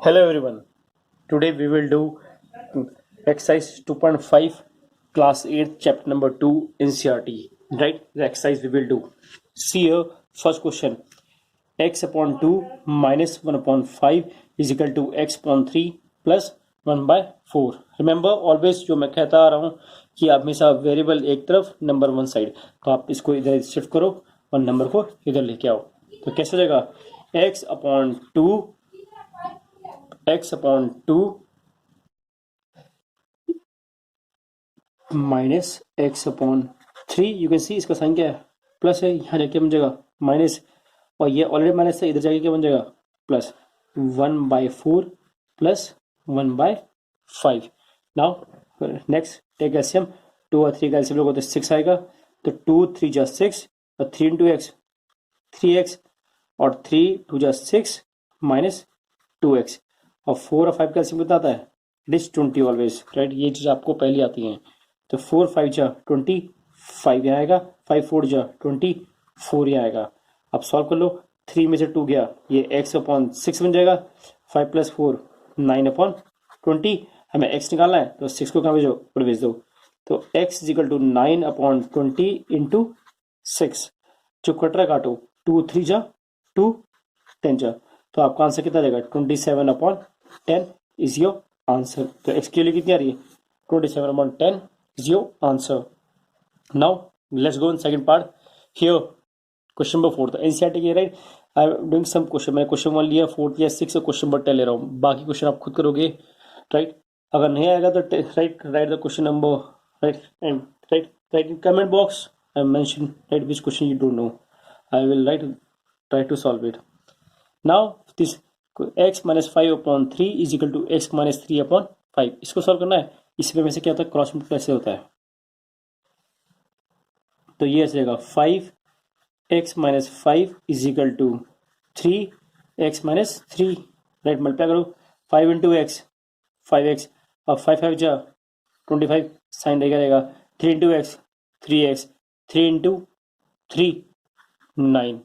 Hello everyone. Today we will do exercise 2.5 class 8 chapter number 2 NCERT. Right? The exercise we will do. See here first question. X upon 2 minus 1 upon 5 is equal to x upon 3 plus 1 by 4. Remember always जो मैं कहता आ रहा हूँ कि आप हमेशा variable एक तरफ नंबर वन साइड, तो आप इसको इधर शिफ्ट करो और नंबर को इधर लेके आओ. तो कैसे हो जाएगा? x upon 2 minus x upon 3. You can सी इसका साइन क्या है? प्लस है. यहाँ जाके बन जाएगा माइनस, और ये ऑलरेडी माइनस है, इधर जाके क्या बन जाएगा? Plus 1/4 plus 1/5. Now next take LCM. 2 और 3 का एलसीएम लोगे तो 6 आएगा. तो 2 3 जा 6 और 3 इंटू एक्स 3x और 3 2 जा 6 माइनस 2x और 4 और 5 का एलसीएम कितना आता है? It is 20 always. राइट, ये चीज आपको पहले आती है. तो 4 5 जा 20, 5 यहाँ आएगा. 5 4 जा 20, 4 यहाँ आएगा. अब सॉल्व कर लो. 3 में से 2 गया, ये x अपॉन 6 बन जाएगा. 5 प्लस 4 9 अपॉन 20. हमें x निकालना है तो 6 को कहाँ भेजो? ऊपर भेज दो. तो x is equal to 9 upon 20 into 6. जो कट रहा काटो. 2 3 जा 2 10 जा, तो आपका आंसर कितना जाएगा? 27 अपॉन 10 इज योर आंसर. तो x के लिए कितनी आ रही है? 27 upon 10 is your answer. Now let's go in second part. Here question number 4. तो NCERT की right. I am doing some question. मैं क्वेश्चन 1 लिया, 4 लिया, 6 और क्वेश्चन नंबर 10 ले रहा हूँ. बाकी क्वेश्चन आप खुद करोगे. राइट, अगर नहीं आएगा तो write the question number. Write and write in comment box. I mention write which question you don't know. I will try to solve it. Now this x minus 5 upon 3 is equal to x minus 3 upon 5. इसको solve करना है. इसमें से क्या होता है? Cross multiply से होता है. तो ये ऐसे रहेगा 5x minus 5 is equal to 3x minus 3. Right, multiply करो. 5 इंटू एक्स 5x और 5 5 जा 25, साइन रहेगा. 3 into x 3x, 3 into 3 9.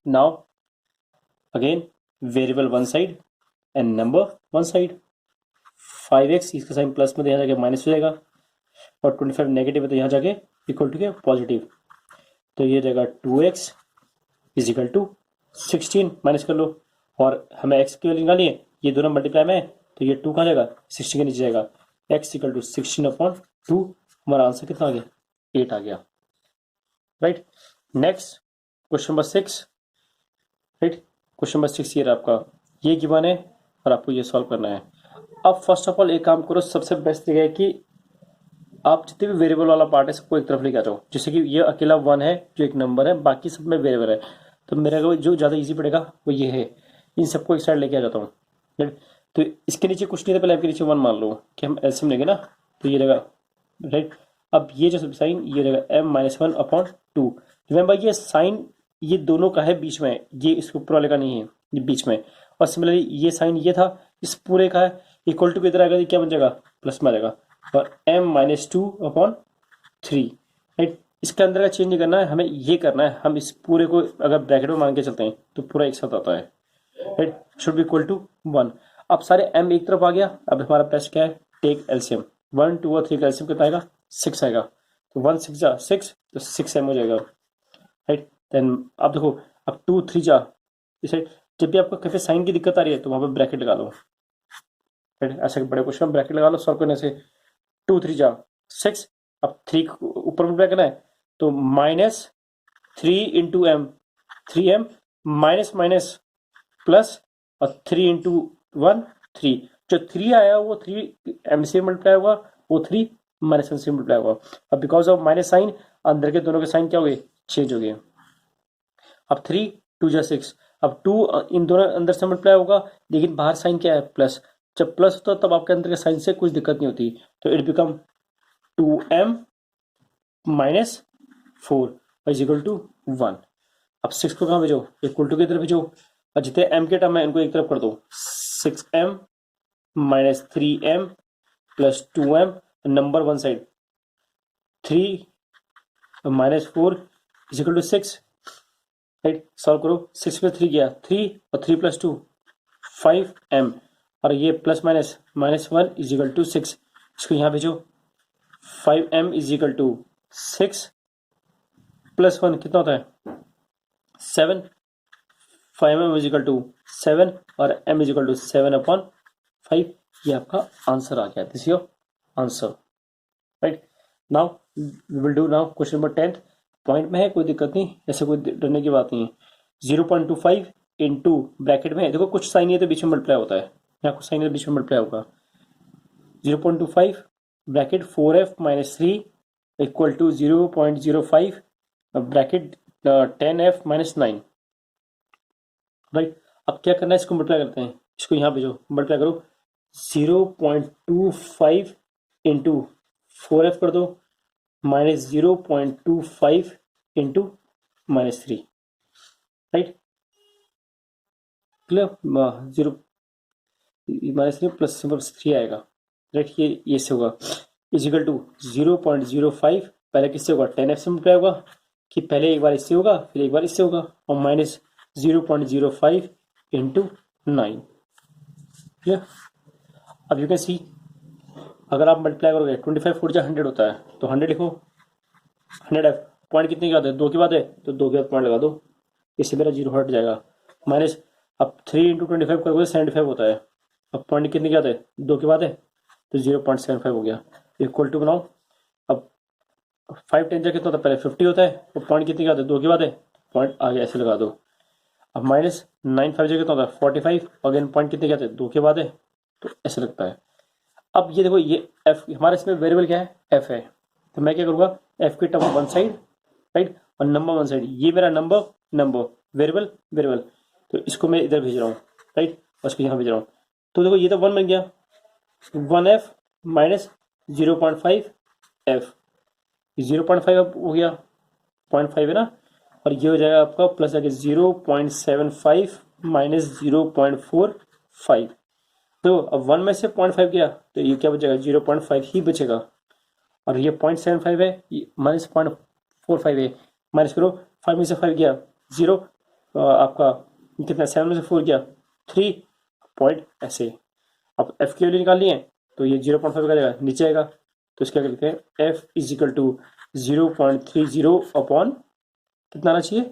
Now again variable one side and number one side. 5x इसका साइन प्लस में, तो यहाँ जाके माइनस हो जाएगा. और 25 नेगेटिव है तो यहाँ जाके इक्वल टू के पॉजिटिव. तो ये जाएगा 2x is equal to 16. Minus कर लो. और हमें x की वैल्यू निकालनी है. ये दोनों मल्टीप्लाई में है तो ये 2 कहाँ जाएगा? 16 के नीचे जाएगा. x equal to 16 upon 2. हमारा आंसर कितना आ गया? 8 आ गया. Right, next question number 6. Right, question number 6 ये आपका ये गिवन है और आपको ये सॉल्व करना है. अब फर्स्ट ऑफ ऑल एक काम करो. सबसे बेस्ट तरीका है कि आप जितने भी वेरिएबल वाला पार्ट है सबको एक तरफ लेके आ जाओ. जैसे कि ये अकेला 1 है जो एक नंबर है, बाकी सब में वेरिएबल है. तो मेरा जो ज़्यादा इजी पड़ेगा वो ये है. इन सबको एक साइड लेके आ जाता हूँ. तो इसके नीचे कुछ नहीं था, पहले आपके नीचे 1 मान लो कि हम एलसीएम लेंगे ना. तो ये रहेगा राइट. अब ये जो साइन ये रहेगा m-1 अपॉन 2. रिमेंबर ये साइन ये दोनों का है बीच में, ये इसके ऊपर वाले का नहीं है, ये बीच में. और सिमिलरली ये साइन ये था इस पूरे का है. इक्वल टू किधर आएगा? ये क्या बन जाएगा? प्लस में आ जाएगा. और m-2 अपॉन 3. राइट, इसके अंदर का चेंज नहीं करना है, हमें ये करना है. हम इस पूरे को अगर ब्रैकेट में मान के चलते हैं तो पूरा एक साथ आता है. Right, should be equal to 1. अब सारे m एक तरफ आ गया. अब हमारा बेस्ट क्या है? Take LCM. 1 2 और 3 का एलसीएम कितना आएगा? 6 आएगा. तो 1 6 जा 6, तो 6m हो जाएगा. राइट, देन अब देखो, अब 2 3 जा इस साइड. जब भी आपको कहीं साइन की दिक्कत आ रही है तो वहां पर ब्रैकेट लगा लो. राइट, ऐसे बड़े क्वेश्चन में ब्रैकेट लगा लो सॉल्व करने से. 2 3 जा 6. अब 3 ऊपर में ब्रैकेट है तो minus 3 into M 3m minus minus plus और 3 इंटू 1 3. जो 3 आया वो 3 एम से मल्टीप्लाई होगा, वो 3 माइनस एम से मल्टीप्लाई होगा. अब बिकॉज ऑफ माइनस साइन अंदर के दोनों के साइन क्या हो गए? चेंज हो गए. अब 3 2 जा 6. अब 2 इन दोनों अंदर से मल्टीप्लाई होगा, लेकिन बाहर साइन क्या है? प्लस. जब प्लस होता है तब आपके अंदर के साइन से कुछ दिक्कत नहीं होती. तो it become 2m minus 4 is equal to 1. अब 6 को कहाँ भेजो? इक्वल टू की तरफ भेजो. और जितने m के टर्म है इनको एक तरफ कर दो. 6m minus 3m plus 2m number one side. 3 minus 4 is equal to 6. Right, solve करो। 6 प्लस 3 गया 3 और 3 प्लस 2 5m और ये plus minus -1 is equal to 6। इसको यहाँ भेजो 5m is equal to 6 plus 1 कितना होता है 7। 5m इज इक्वल टू 7 और m इज इक्वल टू 7/5। ये आपका आंसर आ गया। This your answer. Right, now we will do now question number 10। Point में है, कोई दिक्कत नहीं, ऐसे कोई डरने की बात नहीं है। 0.25 इंटू ब्रैकेट में देखो कुछ साइन है तो बीच में मल्टीप्लाई होता है, यहाँ कुछ साइन है तो बीच में मल्टीप्लाई होगा। 0.25 bracket 4f minus 3 equal to 0.05 bracket 10f minus 9। Right, अब क्या करना है, इसको मल्टीप्लाई करते हैं, इसको यहाँ भेजो, मल्टीप्लाई करो। 0.25 इंटू 4f कर दो minus 0.25 into minus 3। Right, clear, 0 minus 3 plus 3 आएगा। राइट, ये से होगा इजिकल टू 0.05 पहले किससे होगा 10f से मल्टीप्लाई होगा कि पहले एक बार इससे होगा फिर एक बार इससे होगा और माइनस 0.05 इंटू 9। क्लियर, अब यू कैन सी अगर आप मल्टीप्लाई करोगे 25 4 100 होता है तो 100 लिखो। 100f पॉइंट कितने की बात है 2 की बात है तो 2 के बाद पॉइंट लगा दो, इससे मेरा 0 हट जाएगा। माइनस अब 3 इंटू 25 करोगे 75 होता है, अब पॉइंट कितने की बात है 2 की बात है तो 0.75 हो गया। इक्वल टू बनाओ, अब 5 10 कितना होता है पहले 50 होता है, तो पॉइंट कितने की बात है 2 की बात है, पॉइंट आगे ऐसे लगा दो। अब माइनस 9 5 कितना होता है 45, अगेन पॉइंट कितने की बात है 2 के बाद है तो ऐसे लगता है। अब ये देखो ये f हमारे इसमें वेरिएबल क्या है f है, तो मैं क्या करूँगा f की टर्म वन साइड राइट और नंबर वन साइड, ये मेरा नंबर वेरिएबल वेरिएबल, तो इसको मैं इधर भेज रहा हूँ राइट और इसको यहाँ भेज रहा हूँ। तो देखो ये तो 1 बन गया 1f माइनस 0.5f, 0.5 अब हो गया 0.5 है ना, और ये हो जाएगा आपका प्लस आगे 0.75 माइनस 0.45। तो अब 1 में से 0.5 गया तो ये क्या बचेगा 0.5 ही बचेगा, और ये 0.75 है माइनस 0.45 है, माइनस करो 5 में से 5 गया 0, आपका कितना 7 में से 4 गया 3 पॉइंट ऐसे। अब f की वैल्यू निकालनी है तो ये 0.5 का जाएगा नीचे आएगा, तो इसका क्या लिखते हैं f is equal to 0.30 upon कितना आना चाहिए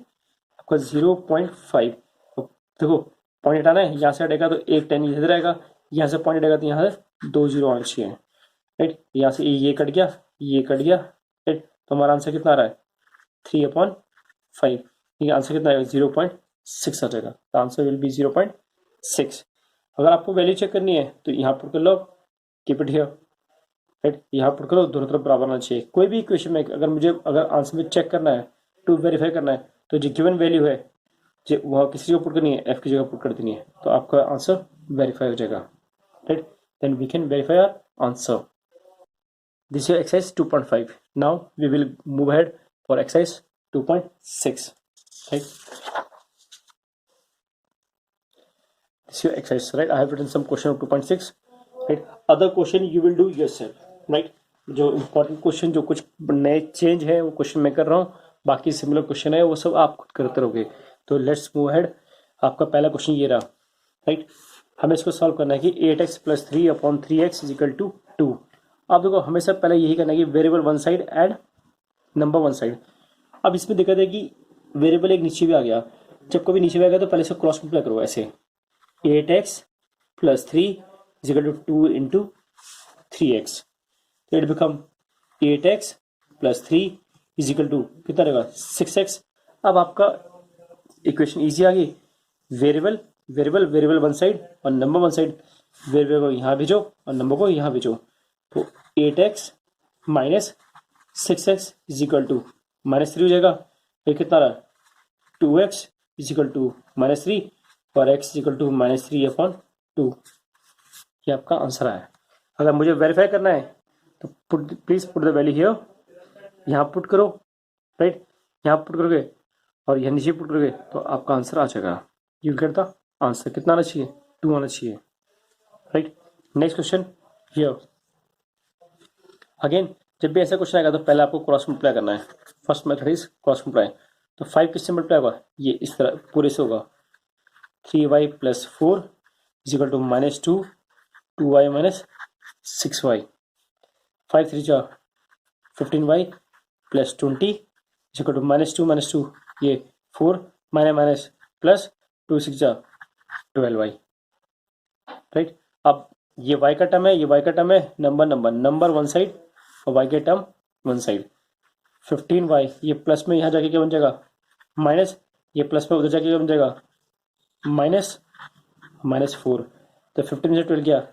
आपका 0.5। देखो पॉइंट हटाना है, यहाँ से हटेगा तो एक 10 इधर आएगा, यहाँ से पॉइंट हटेगा तो यहाँ से 2 0 आना चाहिए राइट। यहाँ से ये कट गया ये कट गया राइट, तो हमारा आंसर कितना आ रहा है 3/5। ये आंसर कितना आएगा 0.6 आ जाएगा, तो आंसर विल बी 0.6। अगर आपको वैल्यू चेक करनी है तो यहाँ पुट कर लो, कीप इट हियर राइट, यहाँ पुट करो, दोनों तरफ बराबर आना चाहिए। कोई भी इक्वेशन में अगर आंसर में चेक करना है टू वेरीफाई करना है तो जो गिवन वैल्यू है जो वह किसी जगह पुट करनी है f की जगह पुट कर देनी है, तो आपका आंसर वेरीफाई हो जाएगा right. Then we can verify our answer. This is exercise 2.5। Now we will move ahead for exercise 2.6 right. This is your exercise, right? I have written some question of 2.6, right? Other question you will do yourself, right? जो important question जो कुछ नए change है वो question मैं कर रहा हूँ, बाकी सिमिलर क्वेश्चन है वो सब आप खुद करते रहोगे। तो लेट्स मूव अहेड। आपका पहला क्वेश्चन ये रहा राइट, हमें इसको सॉल्व करना है कि 8x plus 3 upon 3x is equal to 2। अब देखो हमेशा पहले यही करना है कि variable one side and number one side. अब इसमें दिक्कत है कि वेरिएबल एक नीचे भी आ गया, जब कभी नीचे भी आ गया तो पहले इसको क्रॉस मल्टीप्लाई करो ऐसे 8x plus 3 is equal to 2 into 3x, तो it become 8x plus 3 is equal to कितना रहेगा 6x। अब आपका इक्वेशन इजी आ गई, variable variable variable one side और नंबर वन साइड, वेरिएबल को यहाँ भेजो और नंबर को यहाँ भेजो, तो 8x minus 6x is equal to -3 हो जाएगा। ये कितना रहा 2x इज इक्वल टू -3 और x इक्वल टू -3/2। ये आपका आंसर है। अगर मुझे वेरीफाई करना है तो please put the value here, यहाँ पुट करो राइट, यहाँ पुट करोगे और यहाँ नीचे पुट करोगे तो आपका आंसर आ जाएगा। You get the answer. कितना आना चाहिए 2 आना चाहिए right. Next question here again, जब भी ऐसा क्वेश्चन आएगा तो पहले आपको क्रॉस मल्टीप्लाई करना है। First method is cross multiply. तो 5 किससे मल्टीप्लाई होगा, ये इस तरह पूरे से होगा, 3y plus 4 is equal to -2, 2y minus 6y, 5 3 जा 15y plus 20 is equal to -2 ये 4 माइनस प्लस 2 6 जा 12y, राइट। अब ये y का टर्म है, ये y का टर्म है, नंबर वन साइड और y के टर्म वन साइड। 15y ये प्लस में यहाँ जाके क्या बन जाएगा माइनस, ये प्लस में उधर जाके क्या बन जाएगा -4, तो 15 से 12 गया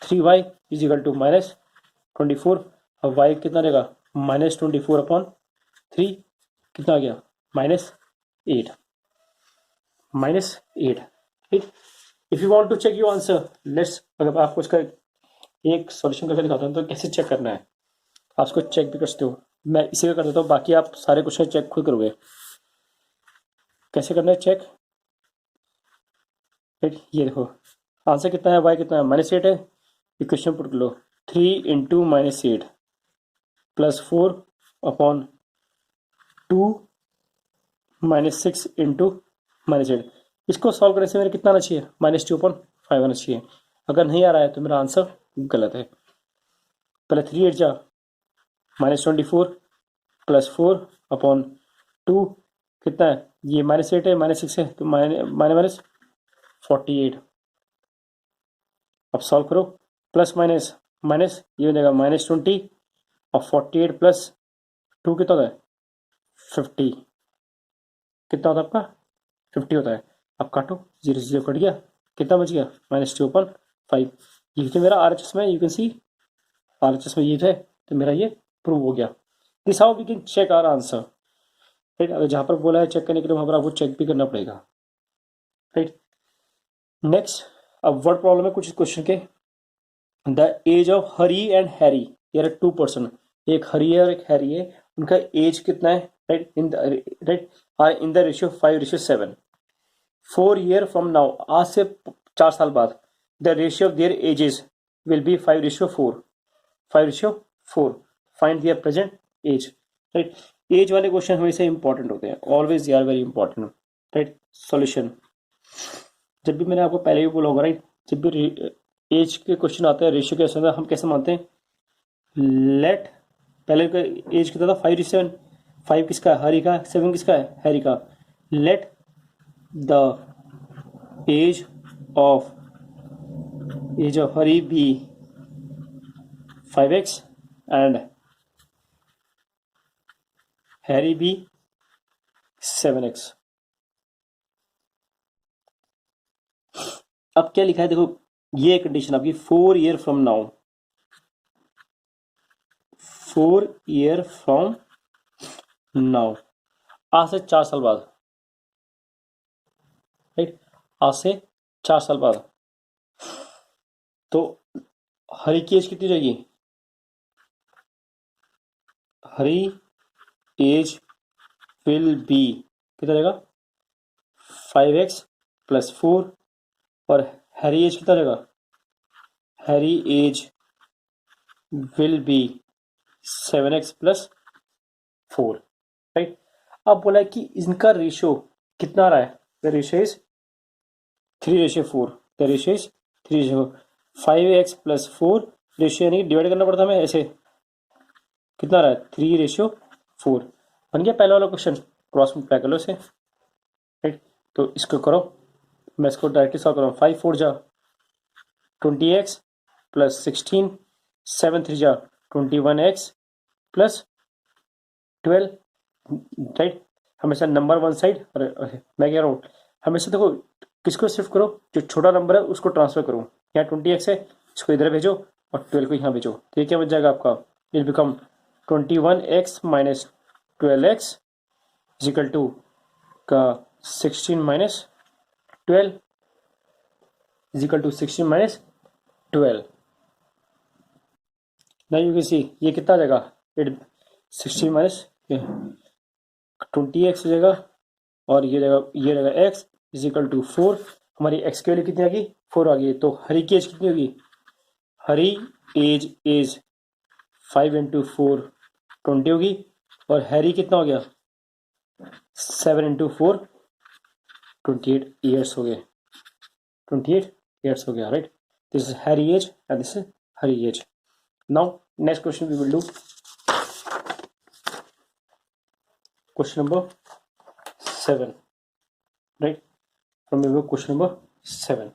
3y इज इक्वल टू -24, अब y कितना रहेगा -24/3 कितना आ गया -8, ठीक। If you want to check your answer, let's, अगर आपको इसका एक सॉल्यूशन करके दिखाता हूँ तो कैसे चेक करना है, आप इसको चेक भी कर सकते हो, मैं इसी का कर देता हूँ, बाकी आप सारे क्वेश्चन चेक खुद करोगे। कैसे करना है चेक, राइट, ये देखो आंसर कितना है, y कितना है -8 है, इक्वेशन पुट कर लो, 3 इंटू -8 प्लस 4/2 -6 इंटू -8, इसको सॉल्व करने से मेरे कितना आना चाहिए -2/5 आना चाहिए। अगर नहीं आ रहा है तो मेरा आंसर गलत है। पहले 3 8 जा -24 प्लस 4/2 कितना है, ये -8 है, -6 है, तो -48। अब सॉल्व करो, प्लस माइनस माइनस ये हो जाएगा -20 और 48 प्लस 2 कितना होता है 50, कितना होता है आपका 50 होता है। अब काटो, 0 0 कट गया, कितना बच गया -2/5, ये तो मेरा RHS में, यू कैन सी RHS में ये है, तो मेरा ये प्रूव हो गया। This how we can check our answer, right. अगर जहाँ पर बोला है चेक करने के लिए वहाँ पर आपको चेक भी करना पड़ेगा, राइट। नेक्स्ट, अब वर्ड प्रॉब्लम है कुछ क्वेश्चन के, the age of Hari and Harry, यार 2 पर्सन, एक हरी है और एक हैरी है, उनका एज कितना है, right, in the ratio 5:7, 4 year from now, आज से 4 साल बाद, the ratio of their ages will be 5:4, find their present age, right. Age वाले क्वेश्चन हमेशा इंपॉर्टेंट होते हैं, always they are very important, right. Solution, जब भी मैंने आपको पहले भी बोला होगा, राइट, जब भी एज के क्वेश्चन आते हैं, रेशियो के क्वेश्चन हम कैसे मानते हैं, लेट, पहले का एज कितना था 5:7, 5 किसका है हरी का, 7 किसका है हैरी का, let the age of Hari be 5x and Harry be 7x। अब क्या लिखा है देखो, ये कंडीशन आपकी 4 year from now, 4 year from now, आज से 4 साल बाद, राइट, आज से 4 साल बाद, तो हरी की एज कितनी रहेगी, हरी एज विल बी कितना रहेगा 5x प्लस 4, और हैरी एज कितना रहेगा, Harry age will be 7x plus 4, right. अब बोला है कि इनका रेशियो कितना रहा है, the ratio is 3:4, the ratio is 3:4, 5x plus 4 ratio, यानी डिवाइड करना पड़ता है हमें ऐसे, कितना रहा है 3:4, बन गया पहला वाला क्वेश्चन, क्रॉस मल्टीप्लाई कर लो इसे, राइट। तो इसको करो, मैं इसको डायरेक्टली सॉल्व कर रहा हूँ, 5 4 जा 20x प्लस 16, 7 3 जा 21x प्लस 12, राइट। हमेशा नंबर वन साइड, मैं कह रहा हूँ हमेशा देखो किसको शिफ्ट करो, जो छोटा नंबर है उसको ट्रांसफर करो, यहाँ 20x है इसको इधर भेजो और 12 को यहाँ भेजो, तो ये क्या बच जाएगा आपका, it become 21x minus 12x is equal to का 16 minus 12 is equal to 16 minus 12, now you can see ये कितना आ जाएगा, इट 16 माइनस 20x हो जाएगा, और ये रहेगा x इज इक्वल टू 4, हमारी x की वैल्यू कितनी आ गई 4 आ गई, तो हरी की एज कितनी होगी, हरी एज इज 5 इंटू 4 20 होगी, और हैरी कितना हो गया 7 इंटू 4 28 ईयर्स हो गए, 28 ईयर्स हो गया, right. This is Harry age and this is Hari age. Now next question we will do question number 7, right. From we question number 7,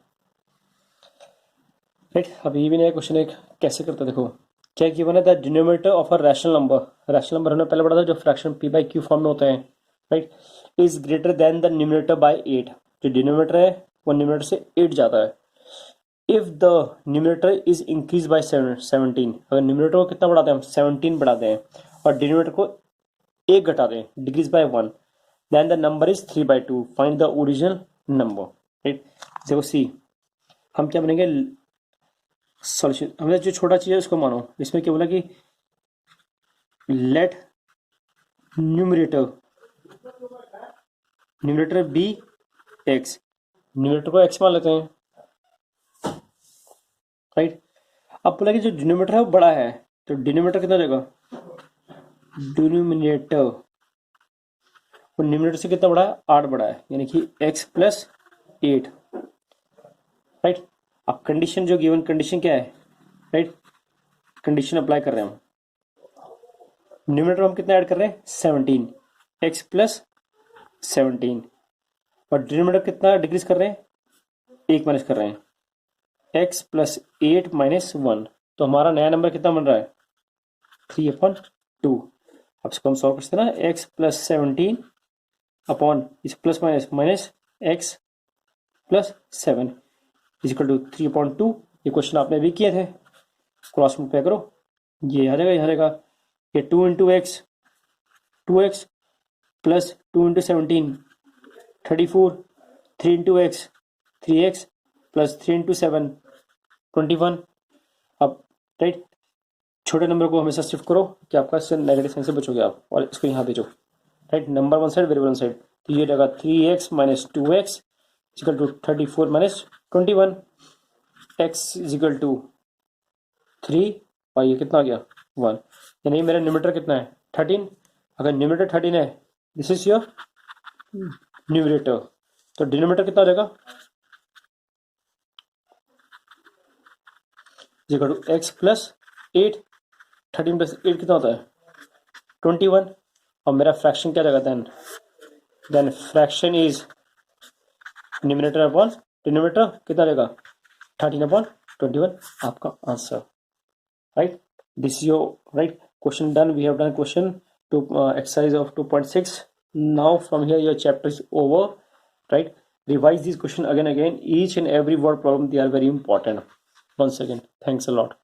right. अब ये भी नया क्वेश्चन है, कैसे करता देखो। क्या गिवन है the denominator of a rational number हमने पहले पढ़ा था जो fraction P by Q form में होते हैं, right, is greater than the numerator by 8। जो डिनोमिनेटर है वो न्यूमिनेटर से 8 जाता है। If the numerator is increase by 17, अगर न्यूमिनेटर को कितना बढ़ाते हैं हम 17 बढ़ाते हैं और डिनोमिनेटर को 1 घटाते हैं, decrease by 1, then the number is 3/2, find the original number, right. देखो सी, हम क्या बनेंगे सॉल्यूशन, हमने जो छोटा चीज है उसको मानो। इसमें क्या बोला कि let numerator be x, numerator को एक्स मान लेते हैं, राइट। अब बोला कि जो डिनोमिनेटर है वो बड़ा है, तो डिनोमिनेटर कितना जाएगा, डिनोमिनेटर वो न्यूमरेटर से कितना बड़ा है, 8 बड़ा है, यानी कि x प्लस 8, राइट। अब कंडीशन जो गिवन कंडीशन क्या है, राइट, कंडीशन अप्लाई कर रहे हैं हम। न्यूमरेटर हम कितना ऐड कर रहे हैं 17, x प्लस 17, और डिनोमिनेटर कितना डिक्रीज कर रहे हैं, 1 माइनस कर रहे हैं, x प्लस 8 माइनस 1, तो हमारा नया नंबर कितना बन रहा है 3/2। अब इसको हम सॉल्व करते हैं ना, x प्लस 17 अपॉन इस plus minus minus x plus 7 is equal to 3/2। ये क्वेश्चन आपने भी किए थे, क्रॉस मल्टीप्लाई करो, ये आ जाएगा, ये आ जाएगा, ये 2 into x 2x plus 2 into 17 34, 3 into x 3x plus 3 into 7 21। अब राइट, छोटे नंबर को हमेशा शिफ्ट करो कि आपका नेगेटिव साइन से बचोगे आप, और इसको यहाँ भेजो, right, number one side variable one side, तो ये रहेगा 3x minus 2x equal to 34 minus 21, x is equal to 3 और ये कितना आ गया 1, यानी मेरा न्यूमरेटर कितना है 13। अगर न्यूमरेटर 13 है, दिस इज योर न्यूमरेटर, तो डिनोमिनेटर कितना हो जाएगा equal to x plus 8, 13 plus 8 कितना होता है 21, और मेरा फ्रैक्शन क्या रहेगा then fraction is numerator upon denominator कितना रहेगा 13/21, आपका answer, right. This is your right question done. We have done question to exercise of 2.6. now from here your chapter is over, right? Revise this question again, each and every word problem, they are very important. Once again, thanks a lot.